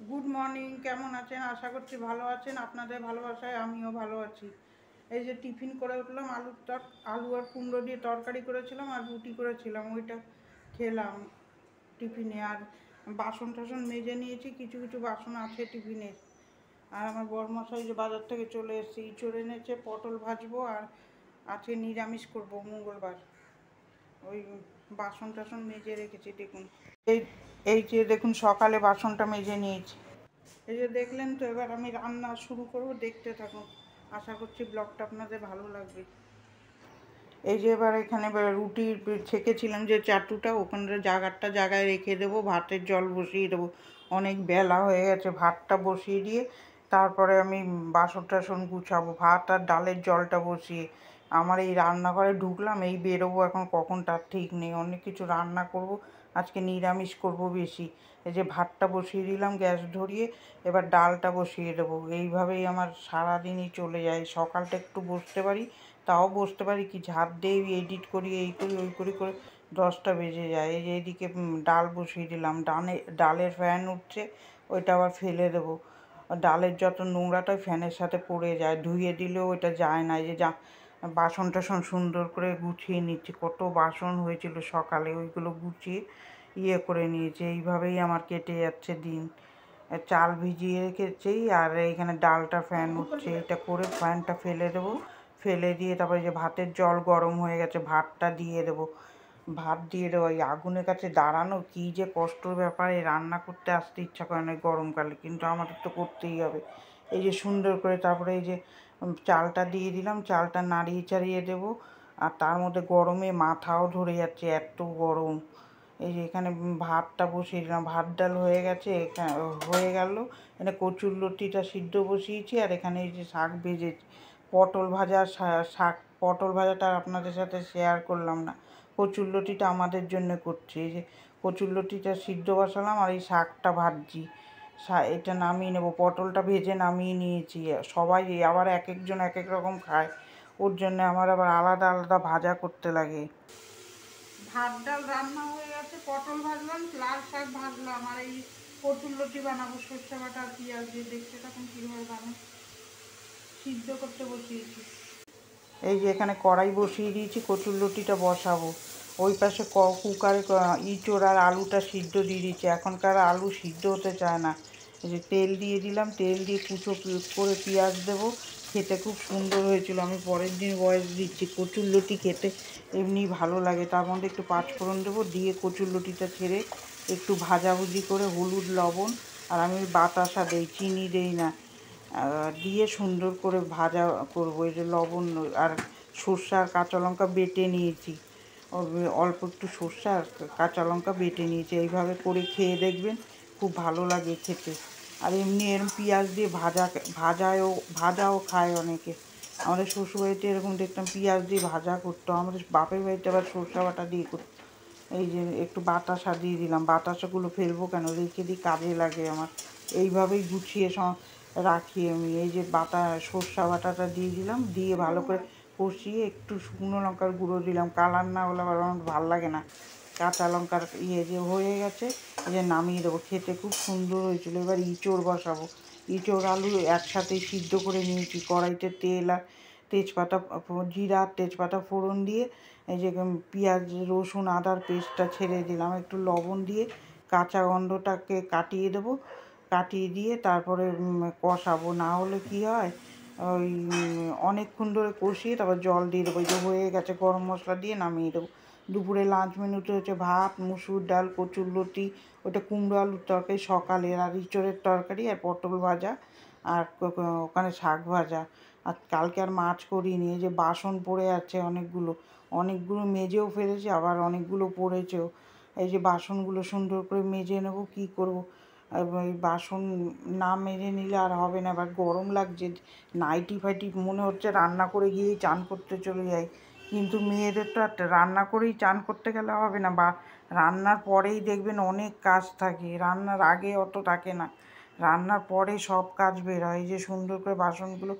Good morning, কেমন আছেন? আশা করছি ভালো আছেন। আপনাদের ভালোবাসায় আমিও ভালো আছি। এই যে টিফিন করে উঠলাম, আলু আর কুমড়ো দিয়ে তরকারি করেছিলাম আর রুটি করেছিলাম, ওইটা খেলাম টিফিনে। আর বাসন টাসন মেজে নিয়েছি, কিছু কিছু বাসন আছে টিফিনে। আর আমার বড়মশাই যে বাজার থেকে চলে এসেছে, ইঁচড় এনেছে, পটল ভাজবো আর আছে নিরামিষ করবো মঙ্গলবার। ওই বাসন টাসন মেজে রেখেছি দেখুন। এই এই যে দেখুন, সকালে বাসনটা মেজে নিয়েছি। এই যে দেখলেন তো, এবার আমি রান্না শুরু করব, দেখতে থাকুন। আশা করছি ব্লগটা আপনাদের ভালো লাগবে। এই যে এবার এখানে রুটি ছেঁকেছিলাম যে চাটুটা, ওখানে জায়গায় রেখে দেবো, ভাতের জল বসিয়ে দেবো। অনেক বেলা হয়ে গেছে, ভাতটা বসিয়ে দিয়ে তারপরে আমি বাসন টাসন গুছাবো। ভাত আর ডালের জলটা বসিয়ে আমার এই রান্নাঘরে ঢুকলাম, এই বেরোবো এখন কখন তার ঠিক নেই। অনেক কিছু রান্না করব, আজকে নিরামিষ করব বেশি। এই যে ভাতটা বসিয়ে দিলাম গ্যাস ধরিয়ে, এবার ডালটা বসিয়ে দেবো। এইভাবেই আমার সারাদিনই চলে যায়। সকালটা একটু বসতে পারি, তাও বসতে পারি কি, ঝাড় দিয়ে এডিট করি, এই করি ওই করি করে 10টা বেজে যায়। এই যে এইদিকে ডাল বসিয়ে দিলাম, ডালের ফ্যান উঠছে, ওইটা আবার ফেলে দেবো। ডালের যত নোংরাটা ফ্যানের সাথে পড়ে যায়, ধুয়ে দিলেও ওইটা যায় না। এই যে বাসন টাসন সুন্দর করে গুছিয়ে নিচ্ছি, কত বাসন হয়েছিল সকালে, ওইগুলো গুছিয়ে করে নিয়েছি। এইভাবেই আমার কেটে যাচ্ছে দিন। চাল ভিজিয়ে রেখেছি আর এইখানে ডালটা ফ্যান উঠছে, এটা করে ফ্যানটা ফেলে দেবো। ফেলে দিয়ে তারপরে যে ভাতের জল গরম হয়ে গেছে, ভাতটা দিয়ে দেবো। ভাত দিয়ে দেবো। এই আগুনের কাছে দাঁড়ানো কী যে কষ্টর ব্যাপার, এই রান্না করতে আসতে ইচ্ছা করে না গরমকালে, কিন্তু আমাদের তো করতেই হবে। এই যে সুন্দর করে তারপরে এই যে চালটা দিয়ে দিলাম, চালটা নাড়িয়ে চাড়িয়ে দেবো। আর তার মধ্যে গরমে মাথাও ধরে যাচ্ছে, এত গরম। এই যে এখানে ভাতটা বসিয়ে দিলাম, ভাত ডাল হয়ে গেছে, হয়ে গেল। এখানে কচুরলতিটা সিদ্ধ বসিয়েছি আর এখানে এই যে শাক ভেজেছি, পটল ভাজা। শাক পটল ভাজাটা আপনাদের সাথে শেয়ার করলাম না, কচুরলতিটা আমাদের জন্য করছি। এই যে কচুরলতিটা সিদ্ধ বসালাম আর এই শাকটা ভাজছি। এটা নামিয়ে নেবো, পটলটা ভেজে নামিয়ে নিয়েছি। সবাই আবার এক একজন এক এক রকম খায়, ওর জন্য আমার আবার আলাদা আলাদা ভাজা করতে লাগে। ভাত ডাল রান্না হয়ে গেছে, পটল ভাজলাম, লাল শাক ভাজলাম, আর এই কচুরলতি বানাবো সর্ষে বাটা আর পেঁয়াজ দিয়ে। দেখতে তখন কীভাবে বানাই, সিদ্ধ করতে বসিয়েছি। এই যে এখানে কড়াই বসিয়ে দিয়েছি, কচুরলতিটা বসাবো। ওই পাশে কুকারে ইঁচড় আর আলুটা সিদ্ধ দিয়ে দিচ্ছি। এখনকার আলু সিদ্ধ হতে চায় না। এই যে তেল দিয়ে দিলাম, তেল দিয়ে কুচো করে পেঁয়াজ দেবো। খেতে খুব সুন্দর হয়েছিল, আমি পরের দিন ভয়েস দিচ্ছি। কচুরলতি খেতে এমনি ভালো লাগে, তার মধ্যে একটু পাঁচফোড়ন দেবো, দিয়ে কচুরলতিটা ছেড়ে একটু ভাজাভুজি করে হলুদ লবণ, আর আমি বাতাসা দেই, চিনি দেই না, দিয়ে সুন্দর করে ভাজা করবো। এই যে লবণ আর সর্ষে আর কাঁচা লঙ্কা বেটে নিয়েছি, অল্প একটু সর্ষে আর কাঁচা লঙ্কা বেটে নিয়েছি। এইভাবে করে খেয়ে দেখবেন, খুব ভালো লাগে খেতে। আর এমনি এরকম পেঁয়াজ দিয়ে ভাজাও খায় অনেকে। আমাদের শ্বশুরবাড়িতে এরকম দেখতাম পেঁয়াজ দিয়ে ভাজা করতো, আমাদের বাপের বাড়িতে আবার সর্ষে বাটা দিয়ে করতো। এই যে একটু বাতাসা দিয়ে দিলাম, বাতাসাগুলো ফেলবো কেন, রেখে দিই, কাজে লাগে আমার। এইভাবেই গুছিয়ে রাখি আমি। এই যে সর্ষে বাটাটা দিয়ে দিলাম, দিয়ে ভালো করে কষিয়ে একটু শুকনো লঙ্কার গুঁড়ো দিলাম, কালার না হলে আবার আমার ভালো লাগে না। কাঁচা লঙ্কার যে হয়ে গেছে, এই যে নামিয়ে দেবো। খেতে খুব সুন্দর হয়েছিল। এবার ইঁচড় বসাবো। ইঁচড় আলু একসাথে সিদ্ধ করে নিয়েছি, কড়াইতে তেল আর তেজপাতা, জিরা তেজপাতা ফোড়ন দিয়ে এই যে পেঁয়াজ রসুন আদার পেস্টটা ছেড়ে দিলাম, একটু লবণ দিয়ে কাঁচা গন্ধটাকে কাটিয়ে দেবো। কাটিয়ে দিয়ে তারপরে কষাবো, না হলে কি হয়, ওই অনেকক্ষণ ধরে কষিয়ে তারপর জল দিয়ে দেবো। এই যে হয়ে গেছে, গরম মশলা দিয়ে নামিয়ে দেবো। দুপুরে লাঞ্চ মেনুতে হচ্ছে ভাত, মুসুর ডাল, কচুরলতি, ওটা কুমড়ো আলুর তরকারি সকালের, আর ইঁচড়ের তরকারি আর পটল ভাজা, আর ওখানে শাক ভাজা। আর কালকে আর মাছ করিনি। এই যে বাসন পড়ে আছে অনেকগুলো, অনেকগুলো মেজেও ফেলেছি, আবার অনেকগুলো পড়েছেও। এই যে বাসনগুলো সুন্দর করে মেজে নেবো। কী করবো, এই বাসন না মেজে নিলে আর হবে না। এবার গরম লাগছে, নাইটি ফাইটি মনে হচ্ছে রান্না করে গিয়েই চান করতে চলে যাই, কিন্তু মেয়েদের তো আর রান্না করেই চান করতে গেলে হবে না, বা রান্নার পরেই দেখবেন অনেক কাজ থাকে, রান্নার আগে অত থাকে না, রান্নার পরে সব কাজ বের হয়। এই যে সুন্দর করে বাসনগুলো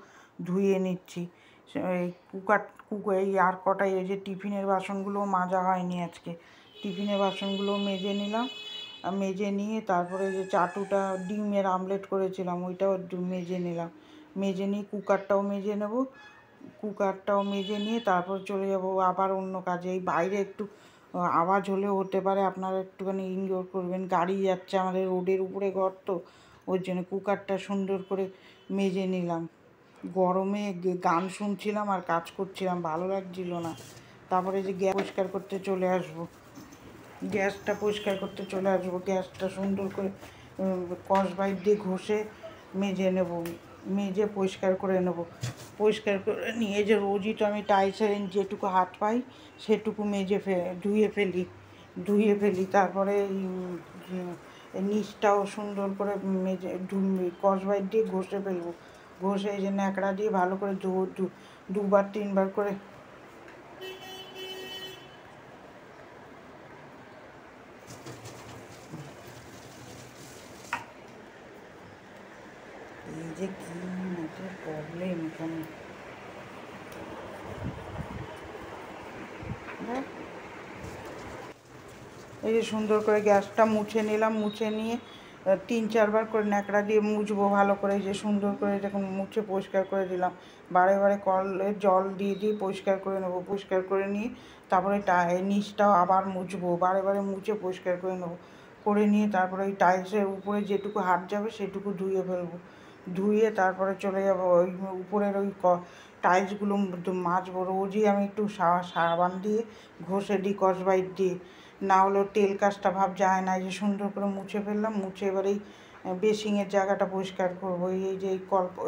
ধুয়ে নিচ্ছি। এই এই আর কটাই এই যে টিফিনের বাসনগুলোও মাজা হয়নি আজকে, টিফিনের বাসনগুলোও মেজে নিলাম। মেজে নিয়ে তারপরে যে চাটুটা ডিমের আমলেট করেছিলাম ওইটাও মেজে নিলাম। মেজে নিয়ে কুকারটাও মেজে নেব। কুকারটাও মেজে নিয়ে তারপর চলে যাব আবার অন্য কাজে। এই বাইরে একটু আওয়াজ হলেও হতে পারে, আপনারা একটুখানি ইগনোর করবেন। গাড়ি যাচ্ছে, আমাদের রোডের উপরে ঘর তো, ওই জন্য কুকারটা সুন্দর করে মেজে নিলাম। গরমে গান শুনছিলাম আর কাজ করছিলাম, ভালো লাগছিল না। তারপরে যে গ্যাস পরিষ্কার করতে চলে আসবো, গ্যাসটা পরিষ্কার করতে চলে আসবো। গ্যাসটা সুন্দর করে স্কচব্রাইট দিয়ে ঘষে মেজে নেব, মেজে পরিষ্কার করে নেব। পরিষ্কার করে নিয়ে যে রোজই তো আমি টাইলসের যেটুকু হাত পাই সেটুকু মেজে ধুয়ে ফেলি। তারপরে নিচটাও সুন্দর করে মেজে স্কচব্রাইট দিয়ে ঘষে ফেলবো। ঘষে এই যে ন্যাকড়া দিয়ে ভালো করে দুবার 3বার করে এই যে কি মাথার প্রবলেম এখানে। এই যে সুন্দর করে গ্যাসটা মুছে নিলাম। মুছে নিয়ে 3-4বার করে ন্যাকড়া দিয়ে মুছবো ভালো করে। যে সুন্দর করে এরকম মুছে পরিষ্কার করে দিলাম। বারে বারে কলে জল দিয়ে পরিষ্কার করে নেবো। পরিষ্কার করে নিয়ে তারপরে নিচটাও আবার মুছবো, বারে বারে মুছে পরিষ্কার করে নেবো। করে নিয়ে তারপরে ওই টাইলসের উপরে যেটুকু হাত যাবে সেটুকু ধুয়ে ফেলবো। ধুয়ে তারপরে চলে যাবো ওই উপরের ওই টাইলসগুলো মাজবো। রোজই আমি একটু সাবান দিয়ে ঘষে দিই, স্কচব্রাইট দিয়ে, না হলেও তেল কাজটা ভাব যায় না। এই যে সুন্দর করে মুছে ফেললাম। মুছে এবার এই বেসিংয়ের জায়গাটা পরিষ্কার করবো। এই যে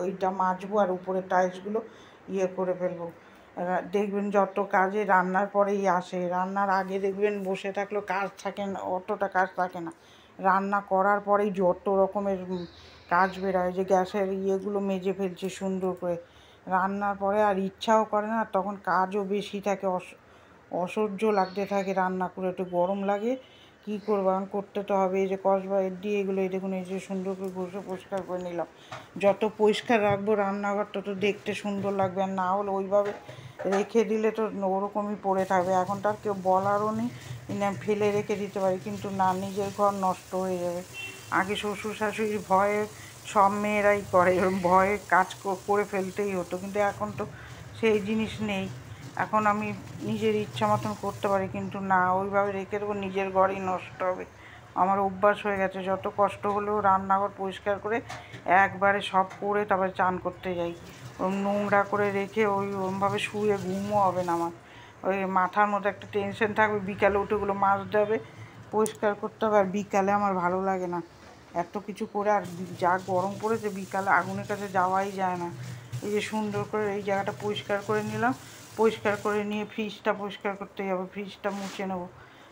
ওইটা মাজবো আর উপরে টাইলসগুলো করে ফেলবো। দেখবেন যত কাজে রান্নার পরেই আসে, রান্নার আগে দেখবেন বসে থাকলেও কাজ থাকে না, অতটা কাজ থাকে না। রান্না করার পরেই যত রকমের কাজ বেরোয়। যে গ্যাসের ইয়েগুলো মেজে ফেলছি সুন্দর করে। রান্নার পরে আর ইচ্ছাও করে না, তখন কাজও বেশি থাকে, অসহ্য লাগতে থাকে রান্না করে। একটু গরম লাগে, কী করবো, এখন করতে তো হবে। এই যে স্কচব্রাইট দিয়ে এগুলো এই দেখুন এই যে সুন্দর করে ঘষে পরিষ্কার করে নিলাম। যত পরিষ্কার রাখবো রান্নাঘরটা তো দেখতে সুন্দর লাগবে, আর না হলে ওইভাবে রেখে দিলে তো ওরকমই পড়ে থাকবে। এখন তো আর কেউ বলারও নেই, ফেলে রেখে দিতে পারি, কিন্তু না, নিজের ঘর নষ্ট হয়ে যাবে। আগে শ্বশুর শাশুড়ির ভয়ে সব মেয়েরাই করে, ভয়ে কাজ করে ফেলতেই হতো, কিন্তু এখন তো সেই জিনিস নেই। এখন আমি নিজের ইচ্ছা মতন করতে পারি, কিন্তু না, ওইভাবে রেখে দেবো নিজের ঘরই নষ্ট হবে। আমার অভ্যাস হয়ে গেছে, যত কষ্ট হলেও রান্নাঘর পরিষ্কার করে একবারে সব করে তারপরে চান করতে যাই। নোংরা করে রেখে ওরমভাবে শুয়ে ঘুমও হবে না আমার। ওই মাথার মধ্যে একটা টেনশন থাকবে, বিকালে উঠেগুলো মাজতে হবে, পরিষ্কার করতে হবে, আর বিকালে আমার ভালো লাগে না এত কিছু করে। আর যা গরম পড়েছে বিকালে আগুনের কাছে যাওয়াই যায় না। এই যে সুন্দর করে এই জায়গাটা পরিষ্কার করে নিলাম। পরিষ্কার করে নিয়ে ফ্রিজটা পরিষ্কার করতে যাবো, ফ্রিজটা মুছে নেবো।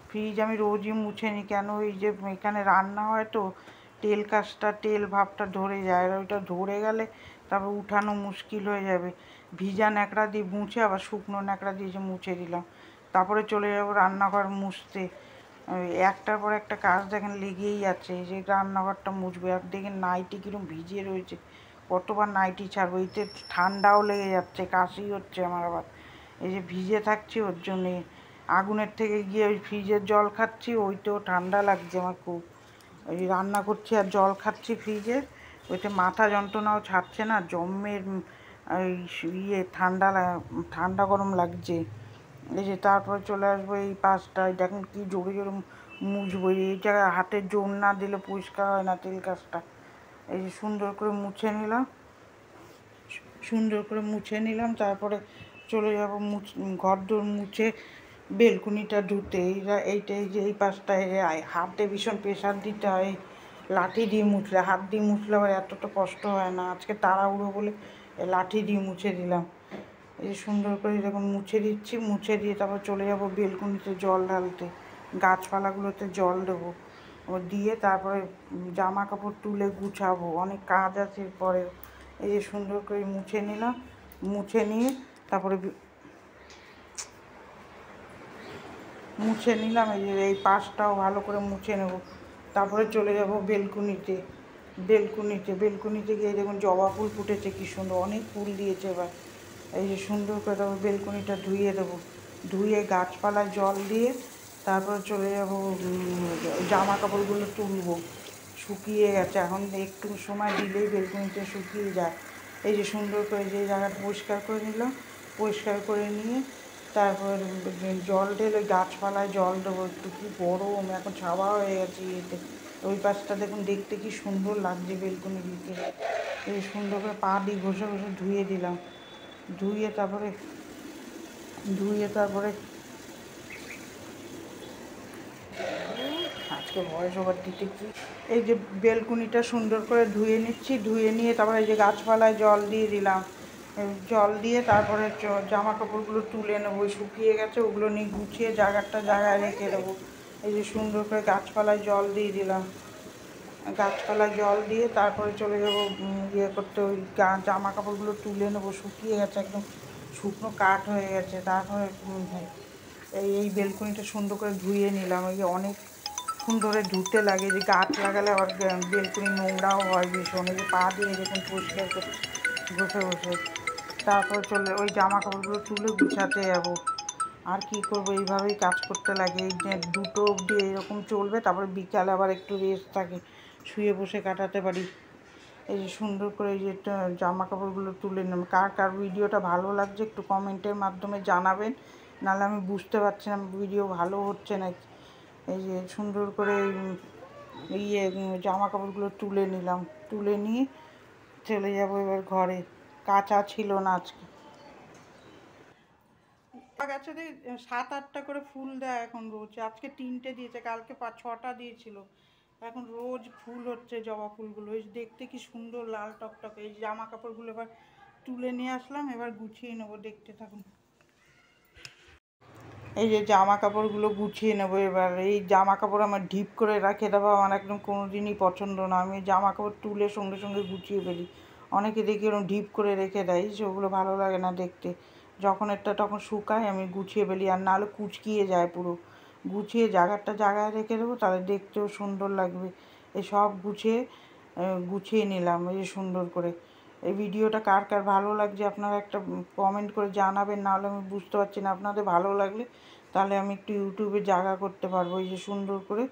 ফ্রিজ আমি রোজই মুছে নিই, কেন এই যে এখানে রান্না হয় তো তেল ভাবটা ধরে যায়, আর ওইটা ধরে গেলে তারপর উঠানো মুশকিল হয়ে যাবে। ভিজা ন্যাকড়া দিয়ে মুছে আবার শুকনো ন্যাকড়া দিয়ে যে মুছে দিলাম। তারপরে চলে যাবো রান্নাঘর মুছতে। একটার পর একটা কাজ দেখেন লেগেই আছে। এই যে রান্নাঘরটা মুছবে, আর দেখেন নাইটি কিরম ভিজে রয়েছে, কতবার নাইটি ছাড়বো। এতে ঠান্ডাও লেগে যাচ্ছে, কাশি হচ্ছে আমার আবার। এই যে ভিজে থাকছি ওর জন্যে, আগুনের থেকে গিয়ে ওই ফ্রিজের জল খাচ্ছি, ওইতেও ঠান্ডা লাগছে আমার খুব। ওই রান্না করছি আর জল খাচ্ছি ফ্রিজের, ওইতে মাথা যন্ত্রণাও ছাড়ছে না, জম্মের ঠান্ডা গরম লাগছে। এই যে তারপর চলে আসবো এই পাশটায়, দেখুন কি জোরে জোরে মুছবো। এই জায়গায় হাতের জোর না দিলে পরিষ্কার হয় না তেল কাজটা। এই যে সুন্দর করে মুছে নিলাম। তারপরে চলে যাবো ঘরদোর মুছে বেলকুনিটা ধুতে। এই যে এই পাশটায় হাতে ভীষণ প্রেশার দিতে হয়, লাঠি দিয়ে মুছলে, হাত দিয়ে মুছলে আবার এতটা কষ্ট হয় না। আজকে তাড়াহুড়ো বলে লাঠি দিয়ে মুছে দিলাম। এই যে সুন্দর করে যখন মুছে দিচ্ছি, মুছে দিয়ে তারপর চলে যাব বেলকুনিতে জল ঢালতে, গাছপালাগুলোতে জল দেবো। ও দিয়ে তারপরে জামা কাপড় তুলে গুছাবো, অনেক কাজ আছে পরে। এই যে সুন্দর করে মুছে নিলাম। মুছে নিয়ে তারপরে এই যে এই পাশটাও ভালো করে মুছে নেব। তারপরে চলে যাব বেলকুনিতে গিয়ে দেখুন জবা ফুল ফুটেছে কি সুন্দর, অনেক ফুল দিয়েছে এবার। এই যে সুন্দর করে তারপর বেলকুনিটা ধুয়ে দেবো। ধুয়ে গাছপালায় জল দিয়ে তারপর চলে যাব জামা কাপড়গুলো তুলবো, শুকিয়ে গেছে, এখন একটু সময় দিলেই বেলকুনিটা শুকিয়ে যায়। এই যে সুন্দর করে যে জায়গাটা পরিষ্কার করে নিলাম, পরিষ্কার করে নিয়ে তারপর জল ঢেলে গাছপালায় জল দেবো। একটু কি গরম, এখন ছাওয়া হয়ে গেছে ইয়েতে। ওই পাশটা দেখুন দেখতে কি সুন্দর লাগছে বেলকুনি দিকে। এই সুন্দর করে পা দিয়ে ঘষে ঘষে ধুয়ে দিলাম, ধুয়ে তারপরে আজকে ভয়েস ওভার দিতে কি, এই যে বেলকুনিটা সুন্দর করে ধুয়ে নিচ্ছি, ধুয়ে নিয়ে তারপরে এই যে গাছপালায় জল দিয়ে দিলাম, জল দিয়ে তারপরে জামা কাপড়গুলো তুলে নেবো, শুকিয়ে গেছে ওগুলো নিয়ে গুছিয়ে জায়গায় রেখে দেবো। এই যে সুন্দর করে গাছপালায় জল দিয়ে দিলাম, গাছপালায় জল দিয়ে তারপরে চলে যাবো ইয়ে করতে, ওই জামা কাপড়গুলো তুলে নেবো, শুকিয়ে গেছে একদম শুকনো কাঠ হয়ে গেছে। তারপরে এই বেলকুনিটা সুন্দর করে ধুয়ে নিলাম। ওই যে অনেক সুন্দর ধুতে লাগে, যে গাছ লাগালে আবার বেলকুনি নোংরাও হয় ভীষণ। এই যে পা দিয়ে দেখুন পরিষ্কার করে ঘষে ঘষে তারপর চলে ওই জামা কাপড়গুলো তুলে গুছাতে যাবো। আর কি করব, এইভাবেই কাজ করতে লাগে। এই যে 2টো অবধি এরকম চলবে, তারপরে বিকালে আবার একটু রেস্ট থাকে, শুয়ে বসে কাটাতে পারি। এই যে সুন্দর করে এই যে জামা কাপড়গুলো তুলে নেব। কার ভিডিওটা ভালো লাগছে একটু কমেন্টের মাধ্যমে জানাবেন, নাহলে আমি বুঝতে পারছি না ভিডিও ভালো হচ্ছে না। এই যে সুন্দর করে জামা কাপড়গুলো তুলে নিলাম, তুলে নিয়ে চলে যাব এবার ঘরে। কাঁচা ছিল না আজকে। গাছে 7-8টা করে ফুল দেয় এখন রোজ, আজকে 3টে দিয়েছে, কালকে 5-6টা দিয়েছিল। এখন রোজ ফুল হচ্ছে জবা ফুলগুলো, এই দেখতে কি সুন্দর লাল টকটকে। এই জামা কাপড়গুলো এবার তুলে নিয়ে আসলাম, এবার গুছিয়ে নেবো, দেখতে থাকুন। এই যে জামা কাপড়গুলো গুছিয়ে নেবো এবার। এই জামা কাপড় আমার ঢিপ করে রেখে দেওয়া আমার একদম কোনো দিনই পছন্দ না। আমি জামা কাপড় তুলে সঙ্গে সঙ্গে গুছিয়ে ফেলি। অনেকে দেখি এরকম ঢিপ করে রেখে দেয়, সেগুলো ভালো লাগে না দেখতে। যখন একটা তখন শুকায় আমি গুছিয়ে ফেলি, আর নাহলে কুচকিয়ে যায় পুরো। গুছিয়ে জায়গায় রেখে দেবো, তাহলে দেখতেও সুন্দর লাগবে। এই সব গুছিয়ে নিলাম এই যে সুন্দর করে। এই ভিডিওটা কার ভালো লাগছে আপনারা একটা কমেন্ট করে জানাবেন, নাহলে আমি বুঝতে পারছি না। আপনাদের ভালো লাগলে তাহলে আমি একটু ইউটিউবে জায়গা করতে পারবো। এই যে সুন্দর করে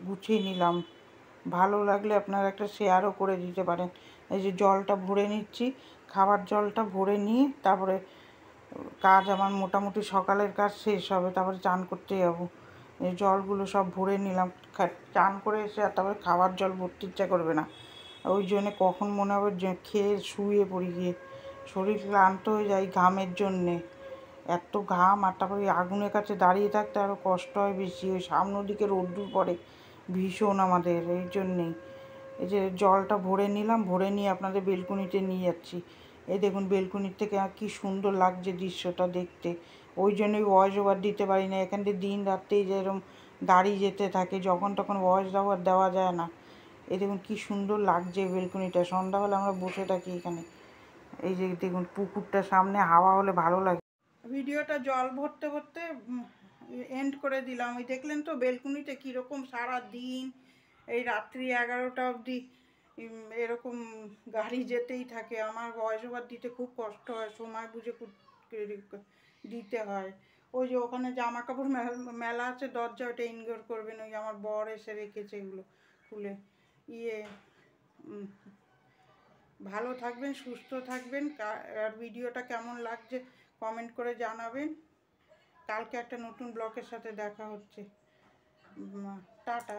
গুছিয়ে নিলাম। ভালো লাগলে আপনারা একটা শেয়ারও করে দিতে পারেন। এই যে জলটা ভরে নিচ্ছি, খাবার জলটা ভরে নিয়ে তারপরে কাজ আমার মোটামুটি সকালের কাজ শেষ হবে, তারপরে চান করতে যাবো। এই জলগুলো সব ভরে নিলাম, চান করে এসে আর তারপরে খাবার জল ভরতে ইচ্ছা করবে না। ওই জন্যে কখন মনে হবে যে খেয়ে শুয়ে পড়ি গিয়ে, শরীর ক্লান্ত হয়ে যায় ঘামের জন্যে। এত ঘাম, আর তারপরে আগুনের কাছে দাঁড়িয়ে থাকতে আরও কষ্ট হয় বেশি। ওই সামনের দিকে রোদ্দুর পড়ে ভীষণ আমাদের, এই জন্যেই। এই যে জলটা ভরে নিলাম, ভরে নিয়ে আপনাদের বেলকুনিতে নিয়ে যাচ্ছি। এই দেখুন বেলকুনির থেকে কি সুন্দর লাগছে দৃশ্যটা দেখতে। ওই জন্যই ভয়েস ওভার দিতে পারি না। এখান থেকে দিন রাত্রেই যেরকম গাড়ি যেতে থাকে, যখন তখন ভয়েস ওভার দেওয়া যায় না। এই দেখুন কি সুন্দর লাগছে বেলকুনিটা, সন্ধ্যাবেলা আমরা বসে থাকি এখানে। এই যে দেখুন পুকুরটার সামনে হাওয়া হলে ভালো লাগে। ভিডিওটা জল ভরতে ভরতে এন্ড করে দিলাম। ওই দেখলেন তো বেলকুনিতে কীরকম সারা দিন এই রাত্রি 11টা অবধি এরকম গাড়ি যেতেই থাকে। আমার ভয়েস ওভার দিতে খুব কষ্ট হয়, সময় বুঝে দিতে হয়। ওই যে ওখানে জামা কাপড় মেলা আছে দরজা, ওটা ইগনোর করবেন। ওই আমার বর এসে রেখেছে এগুলো খুলে। ভালো থাকবেন, সুস্থ থাকবেন। আর ভিডিওটা কেমন লাগছে কমেন্ট করে জানাবেন। কালকে একটা নতুন ব্লগের সাথে দেখা হচ্ছে। টাটা।